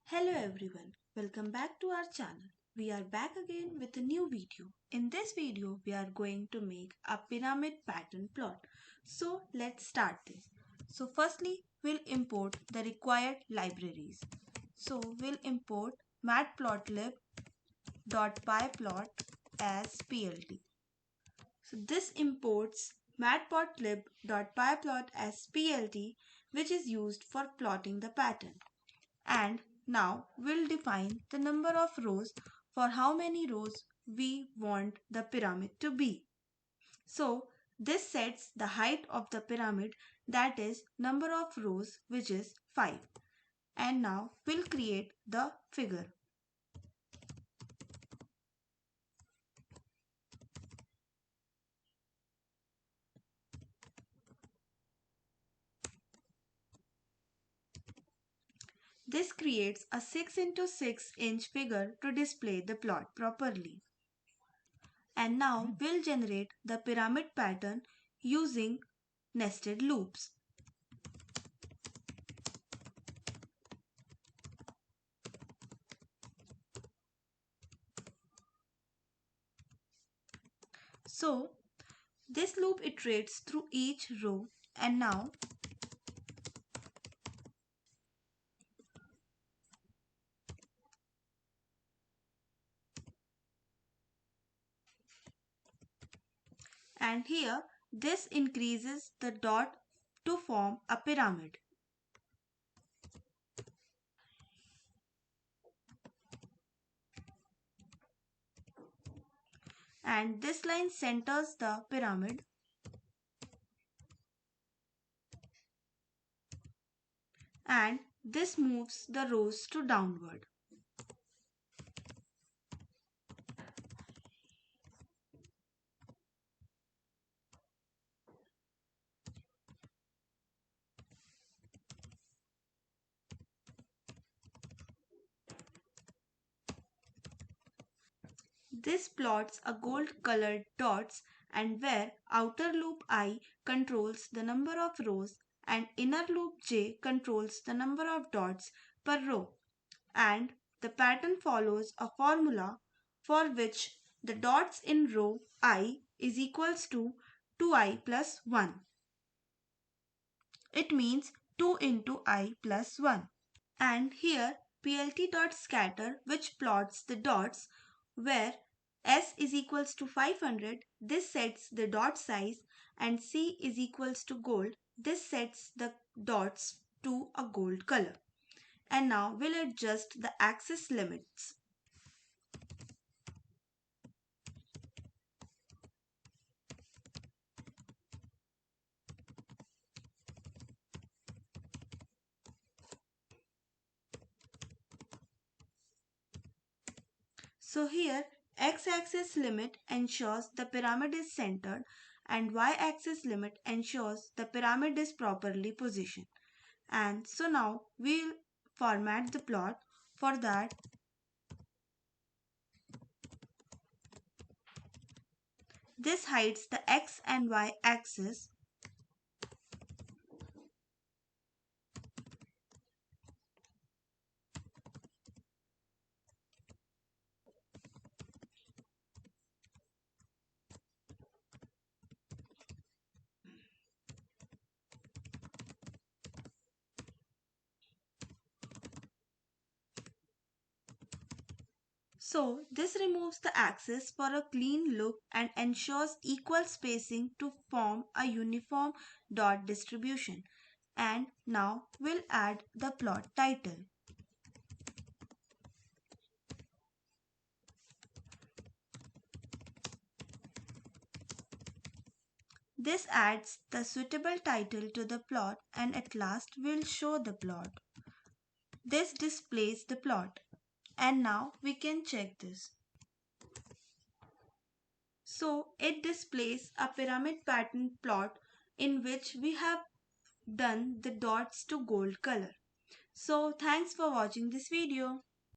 Hello everyone, welcome back to our channel. We are back again with a new video. In this video, we are going to make a pyramid pattern plot. So let's start this. So firstly, we'll import the required libraries. So we'll import matplotlib.pyplot as plt. So this imports matplotlib.pyplot as plt, which is used for plotting the pattern. And now we'll define the number of rows for how many rows we want the pyramid to be. So this sets the height of the pyramid, that is number of rows, which is 5. And now we'll create the figure. This creates a 6 into 6 inch figure to display the plot properly. And now we'll generate the pyramid pattern using nested loops. So this loop iterates through each row, and now and here this increases the dot to form a pyramid. And this line centers the pyramid, and this moves the rows to downward. This plots a gold colored dots, and where outer loop I controls the number of rows and inner loop j controls the number of dots per row. And the pattern follows a formula for which the dots in row I is equals to 2i plus 1. It means 2 into I plus 1. And here plt.scatter, which plots the dots where s is equals to 500, this sets the dot size, and c is equals to gold, this sets the dots to a gold color. And now we'll adjust the axis limits. So here x-axis limit ensures the pyramid is centered, and y-axis limit ensures the pyramid is properly positioned. And so now we'll format the plot. For that, this hides the x and y axis. So this removes the axis for a clean look and ensures equal spacing to form a uniform dot distribution. And now we'll add the plot title. This adds the suitable title to the plot, and at last we'll show the plot. This displays the plot, and now we can check this. So it displays a pyramid pattern plot in which we have done the dots to gold color. So thanks for watching this video.